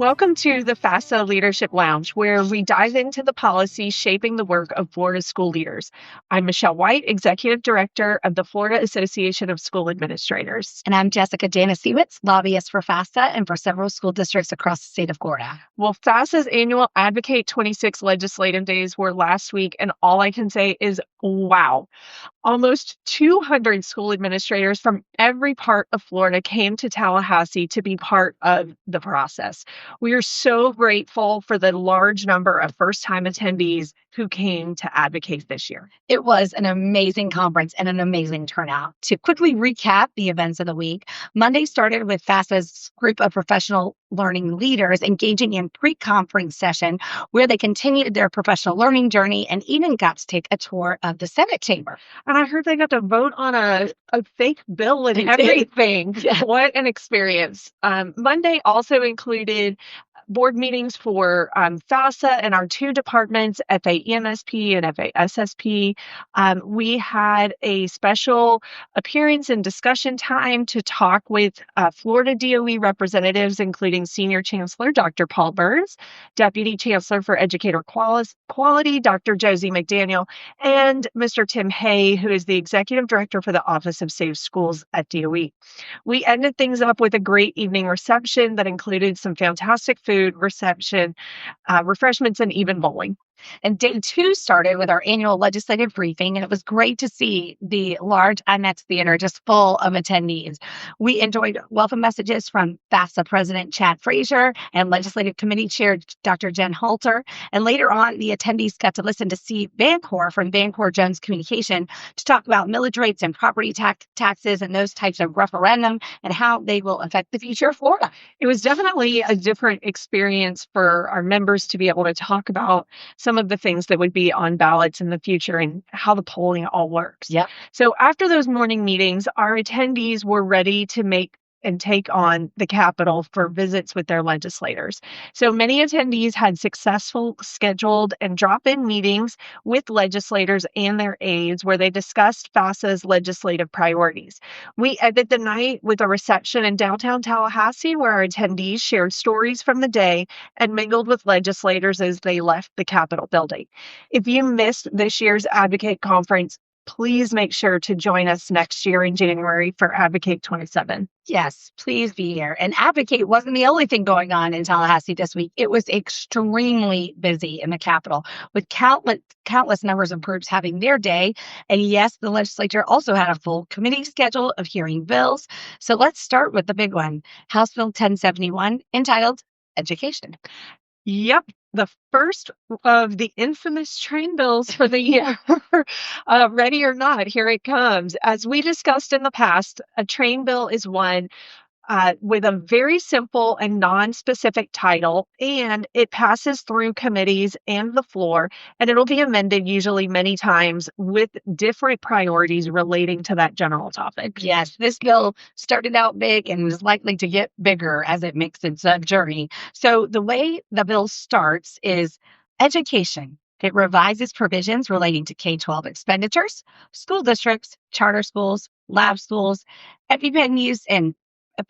Welcome to the FASA Leadership Lounge, where we dive into the policies shaping the work of Florida school leaders. I'm Michelle White, Executive Director of the Florida Association of School Administrators. And I'm Jessica Janasiewicz, lobbyist for FASA and for several school districts across the state of Florida. Well, FASA's annual Advocate 26 legislative days were last week, and all I can say is wow. Almost 200 school administrators from every part of Florida came to Tallahassee to be part of the process. We are so grateful for the large number of first-time attendees who came to advocate this year. It was an amazing conference and an amazing turnout. To quickly recap the events of the week, Monday started with FASA's group of professional learning leaders engaging in pre-conference session where they continued their professional learning journey and even got to take a tour of the Senate chamber. And I heard they got to vote on a fake bill and everything. Yeah. What an experience. Monday also included board meetings for FASA and our two departments, FAEMSP and FASSP. We had a special appearance and discussion time to talk with Florida DOE representatives, including Senior Chancellor Dr. Paul Burns, Deputy Chancellor for Educator Quality, Dr. Josie McDaniel, and Mr. Tim Hay, who is the Executive Director for the Office of Safe Schools at DOE. We ended things up with a great evening reception that included some fantastic food, reception, refreshments, and even bowling. And day two started with our annual legislative briefing, and it was great to see the large IMAX theater just full of attendees. We enjoyed welcome messages from FASA President Chad Frazier and Legislative Committee Chair Dr. Jen Halter. And later on, the attendees got to listen to Steve Vancor from Vancor Jones Communication to talk about millage rates and property taxes and those types of referendum and how they will affect the future of Florida. It was definitely a different experience for our members to be able to talk about some of the things that would be on ballots in the future and how the polling all works. Yeah. So after those morning meetings, our attendees were ready to make and take on the Capitol for visits with their legislators. So many attendees had successful scheduled and drop-in meetings with legislators and their aides where they discussed FASA's legislative priorities. We ended the night with a reception in downtown Tallahassee where our attendees shared stories from the day and mingled with legislators as they left the Capitol building. If you missed this year's Advocate Conference, please make sure to join us next year in January for Advocate 27. Yes, please be here. And Advocate wasn't the only thing going on in Tallahassee this week. It was extremely busy in the Capitol with countless numbers of groups having their day. And yes, the legislature also had a full committee schedule of hearing bills. So let's start with the big one, House Bill 1071, entitled Education. Yep, the first of the infamous train bills for the year. Ready or not, here it comes. As we discussed in the past, a train bill is one with a very simple and non-specific title, and it passes through committees and the floor, and it'll be amended usually many times with different priorities relating to that general topic. Yes, this bill started out big and is likely to get bigger as it makes its journey. So the way the bill starts is education. It revises provisions relating to K-12 expenditures, school districts, charter schools, lab schools, EpiPen use in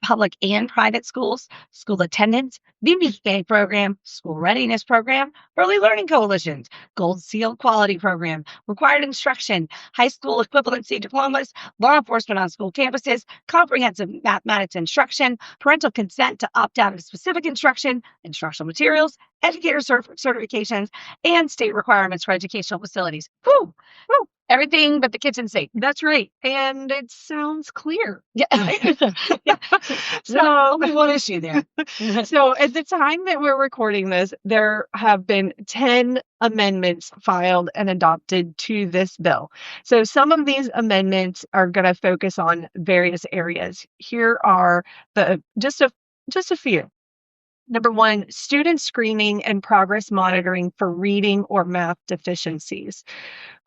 public and private schools, school attendance, BBK program, school readiness program, early learning coalitions, gold seal quality program, required instruction, high school equivalency diplomas, law enforcement on school campuses, comprehensive mathematics instruction, parental consent to opt out of specific instruction, instructional materials, educator certifications, and state requirements for educational facilities. Whew! Whew! Everything but the kitchen sink. That's right. And it sounds clear. Yeah. Yeah. So only one issue there. So at the time that we're recording this, there have been 10 amendments filed and adopted to this bill. So some of these amendments are going to focus on various areas. Here are just a few. Number one, student screening and progress monitoring for reading or math deficiencies.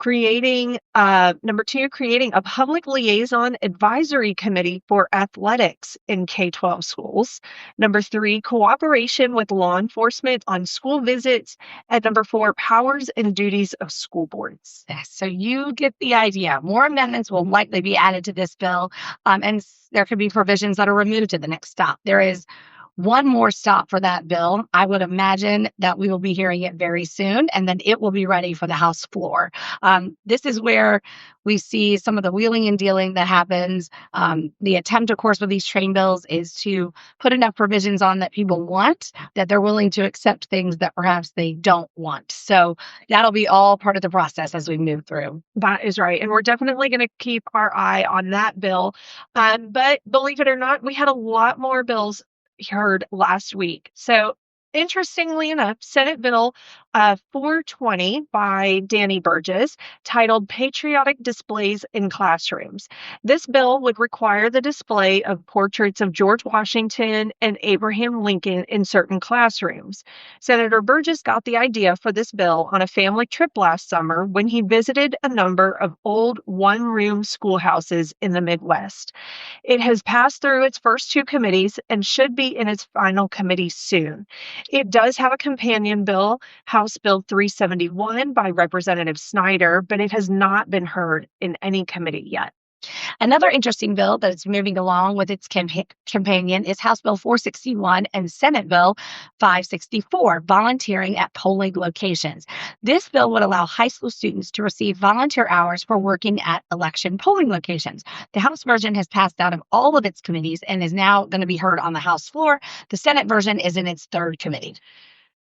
Number two, creating a public liaison advisory committee for athletics in K-12 schools. Number three, cooperation with law enforcement on school visits. And number four, powers and duties of school boards. Yes, so you get the idea. More amendments will likely be added to this bill, and there could be provisions that are removed at the next stop. There is one more stop for that bill. I would imagine that we will be hearing it very soon, and then it will be ready for the House floor. This is where we see some of the wheeling and dealing that happens. The attempt, of course, with these train bills is to put enough provisions on that people want, that they're willing to accept things that perhaps they don't want. So that'll be all part of the process as we move through. That is right. And we're definitely going to keep our eye on that bill. But believe it or not, we had a lot more bills heard last week. So, interestingly enough, Senate Bill 420 by Danny Burgess, titled Patriotic Displays in Classrooms. This bill would require the display of portraits of George Washington and Abraham Lincoln in certain classrooms. Senator Burgess got the idea for this bill on a family trip last summer when he visited a number of old one-room schoolhouses in the Midwest. It has passed through its first two committees and should be in its final committee soon. It does have a companion bill, House Bill 371 by Representative Snyder, but it has not been heard in any committee yet. Another interesting bill that is moving along with its companion is House Bill 461 and Senate Bill 564, volunteering at polling locations. This bill would allow high school students to receive volunteer hours for working at election polling locations. The House version has passed out of all of its committees and is now going to be heard on the House floor. The Senate version is in its third committee.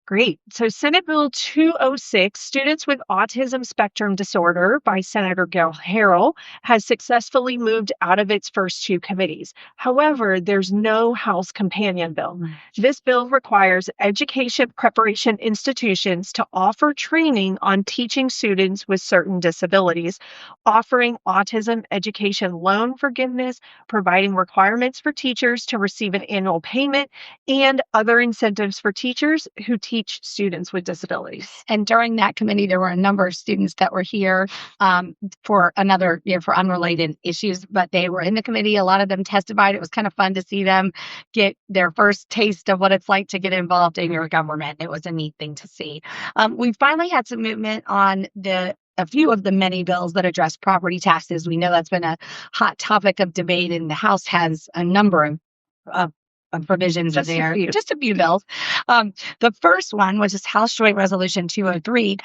Great. So Senate Bill 206, Students with Autism Spectrum Disorder by Senator Gil Harrell, has successfully moved out of its first two committees. However, there's no House companion bill. This bill requires education preparation institutions to offer training on teaching students with certain disabilities, offering autism education loan forgiveness, providing requirements for teachers to receive an annual payment, and other incentives for teachers who teach students with disabilities. And during that committee, there were a number of students that were here for another year for unrelated issues, but they were in the committee. A lot of them testified. It was kind of fun to see them get their first taste of what it's like to get involved in your government. It was a neat thing to see. We finally had some movement on a few of the many bills that address property taxes. We know that's been a hot topic of debate, and the House has a number of provisions in there. Just a few bills. The first one, which is House Joint Resolution 203,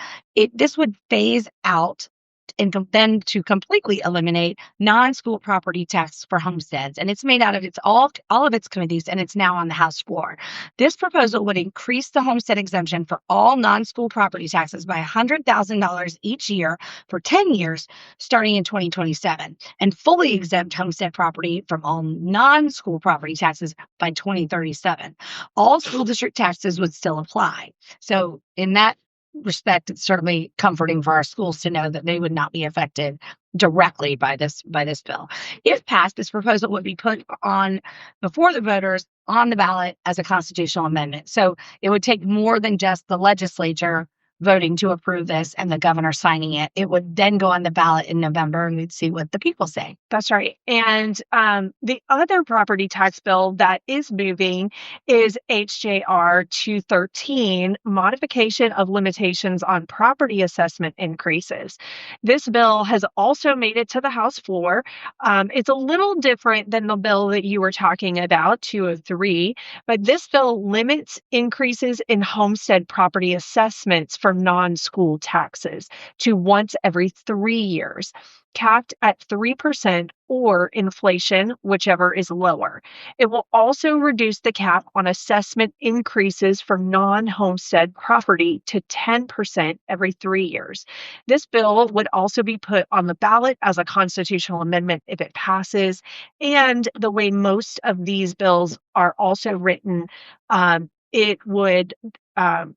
this would phase out and then to completely eliminate non-school property tax for homesteads. And it's made out of all of its committees, and it's now on the House floor. This proposal would increase the homestead exemption for all non-school property taxes by $100,000 each year for 10 years, starting in 2027, and fully exempt homestead property from all non-school property taxes by 2037. All school district taxes would still apply. So in that respect, it's certainly comforting for our schools to know that they would not be affected directly by this bill. If passed, this proposal would be put on before the voters on the ballot as a constitutional amendment. So it would take more than just the legislature voting to approve this and the governor signing it. It would then go on the ballot in November, and we'd see what the people say. That's right. And the other property tax bill that is moving is HJR 213, Modification of Limitations on Property Assessment Increases. This bill has also made it to the House floor. It's a little different than the bill that you were talking about, 203, but this bill limits increases in homestead property assessments for non-school taxes to once every 3 years, capped at 3% or inflation, whichever is lower. It will also reduce the cap on assessment increases for non-homestead property to 10% every 3 years. This bill would also be put on the ballot as a constitutional amendment if it passes. And the way most of these bills are also written, it would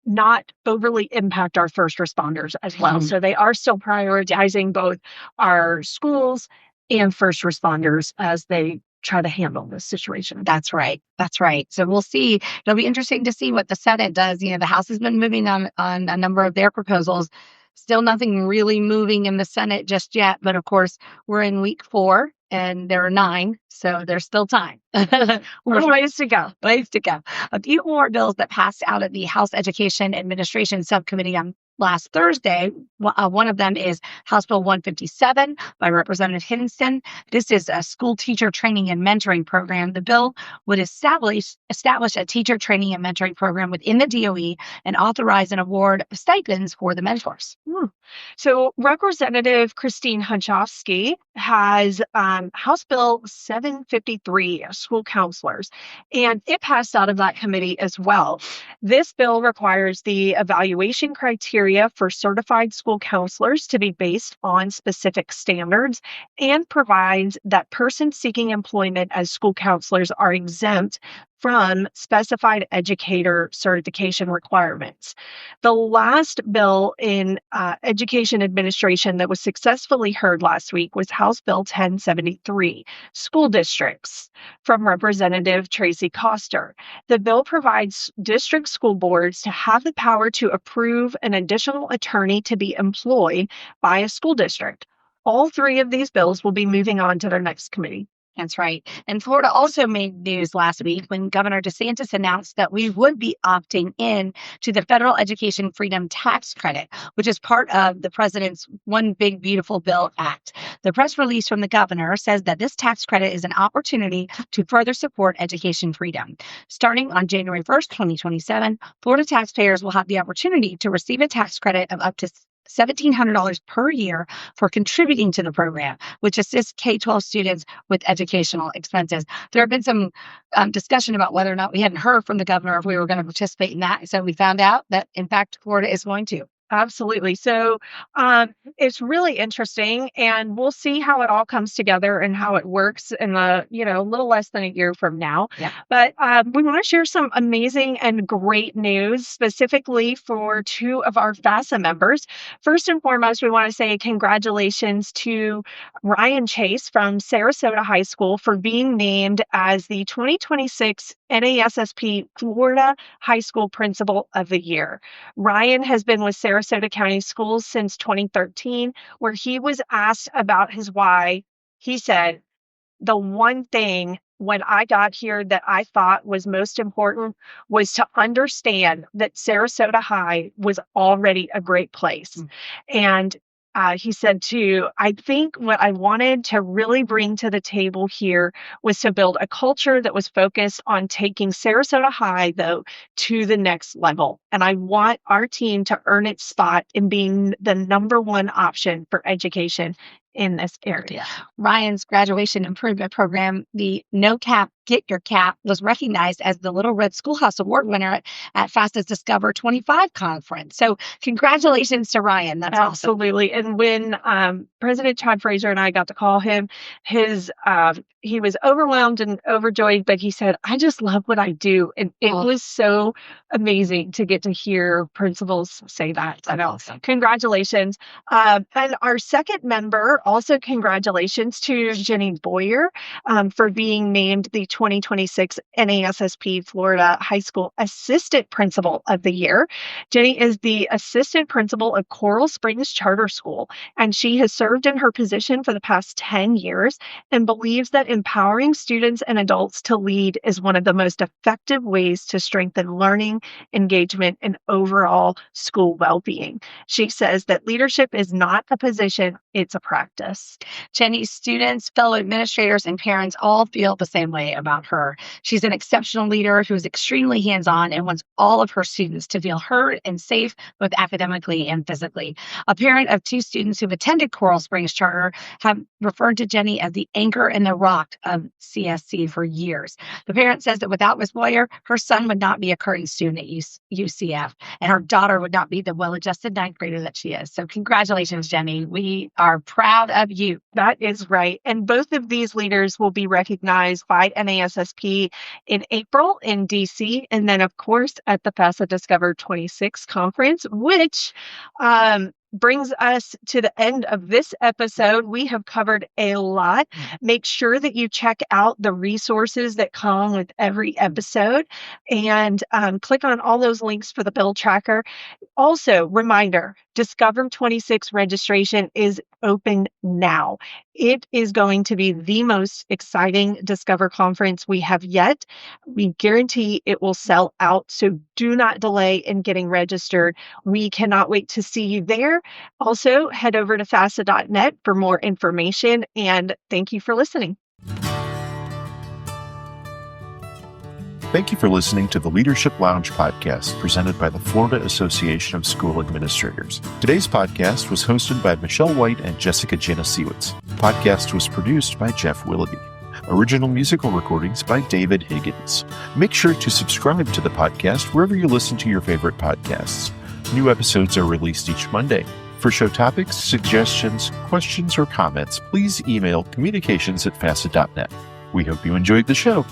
not overly impact our first responders as well. So they are still prioritizing both our schools and first responders as they try to handle this situation. That's right. That's right. So we'll see. It'll be interesting to see what the Senate does. You know, the House has been moving on a number of their proposals. Still nothing really moving in the Senate just yet. But of course, we're in week 4 and there are 9. So there's still time. Ways to go. Ways to go. A few more bills that passed out of the House Education Administration Subcommittee on last Thursday. One of them is House Bill 157 by Representative Hiddenston. This is a school teacher training and mentoring program. The bill would establish a teacher training and mentoring program within the DOE and authorize an award of stipends for the mentors. So Representative Christine Hunchofsky has House Bill 753, school counselors, and it passed out of that committee as well. This bill requires the evaluation criteria for certified school counselors to be based on specific standards and provides that persons seeking employment as school counselors are exempt from specified educator certification requirements. The last bill in education administration that was successfully heard last week was House Bill 1073, school districts, from Representative Tracy Koster. The bill provides district school boards to have the power to approve an additional attorney to be employed by a school district. All three of these bills will be moving on to their next committee. That's right. And Florida also made news last week when Governor DeSantis announced that we would be opting in to the Federal Education Freedom Tax Credit, which is part of the president's One Big Beautiful Bill Act. The press release from the governor says that this tax credit is an opportunity to further support education freedom. Starting on January 1st, 2027, Florida taxpayers will have the opportunity to receive a tax credit of up to $1,700 per year for contributing to the program, which assists K-12 students with educational expenses. There have been some discussion about whether or not we hadn't heard from the governor if we were going to participate in that. So we found out that, in fact, Florida is going to. Absolutely. So it's really interesting, and we'll see how it all comes together and how it works in a little less than a year from now. Yeah. But we want to share some amazing and great news specifically for two of our FASA members. First and foremost, we want to say congratulations to Ryan Chase from Sarasota High School for being named as the 2026 NASSP Florida High School Principal of the Year. Ryan has been with Sarasota County Schools since 2013, where he was asked about his why. He said, "The one thing when I got here that I thought was most important was to understand that Sarasota High was already a great place." And he said, too, "I think what I wanted to really bring to the table here was to build a culture that was focused on taking Sarasota High, though, to the next level. And I want our team to earn its spot in being the number one option for education in this area." Ryan's graduation improvement program, the No Cap, Get Your Cap, was recognized as the Little Red Schoolhouse Award winner at FASA's Discover 25 conference. So congratulations to Ryan. That's absolutely awesome. And when President Todd Fraser and I got to call him, he was overwhelmed and overjoyed, but he said, "I just love what I do." And it was so amazing to get to hear principals say that. That's awesome. Congratulations. And our second member, also congratulations to Jenny Boyer for being named the 2026 NASSP Florida High School Assistant Principal of the Year. Jenny is the Assistant Principal of Coral Springs Charter School, and she has served in her position for the past 10 years and believes that empowering students and adults to lead is one of the most effective ways to strengthen learning, engagement, and overall school well-being. She says that leadership is not a position, it's a practice. Jenny's students, fellow administrators, and parents all feel the same way about her. She's an exceptional leader who is extremely hands-on and wants all of her students to feel heard and safe, both academically and physically. A parent of two students who've attended Coral Springs Charter have referred to Jenny as the anchor and the rock of CSC for years. The parent says that without Ms. Boyer, her son would not be a current student at UCF, and her daughter would not be the well-adjusted ninth grader that she is. So congratulations, Jenny. We are proud of you. That is right. And both of these leaders will be recognized by NASSP in April in DC, and then, of course, at the FASA Discover 26 conference, which brings us to the end of this episode. We have covered a lot. Make sure that you check out the resources that come with every episode and click on all those links for the bill tracker. Also, reminder, Discover 26 registration is open now. It is going to be the most exciting Discover conference we have yet. We guarantee it will sell out, so do not delay in getting registered. We cannot wait to see you there. Also, head over to FASA.net for more information, and thank you for listening. Thank you for listening to the Leadership Lounge podcast presented by the Florida Association of School Administrators. Today's podcast was hosted by Michelle White and Jessica Janasiewicz. The podcast was produced by Jeff Willoughby. Original musical recordings by David Higgins. Make sure to subscribe to the podcast wherever you listen to your favorite podcasts. New episodes are released each Monday. For show topics, suggestions, questions, or comments, please email communications@fasa.net. We hope you enjoyed the show.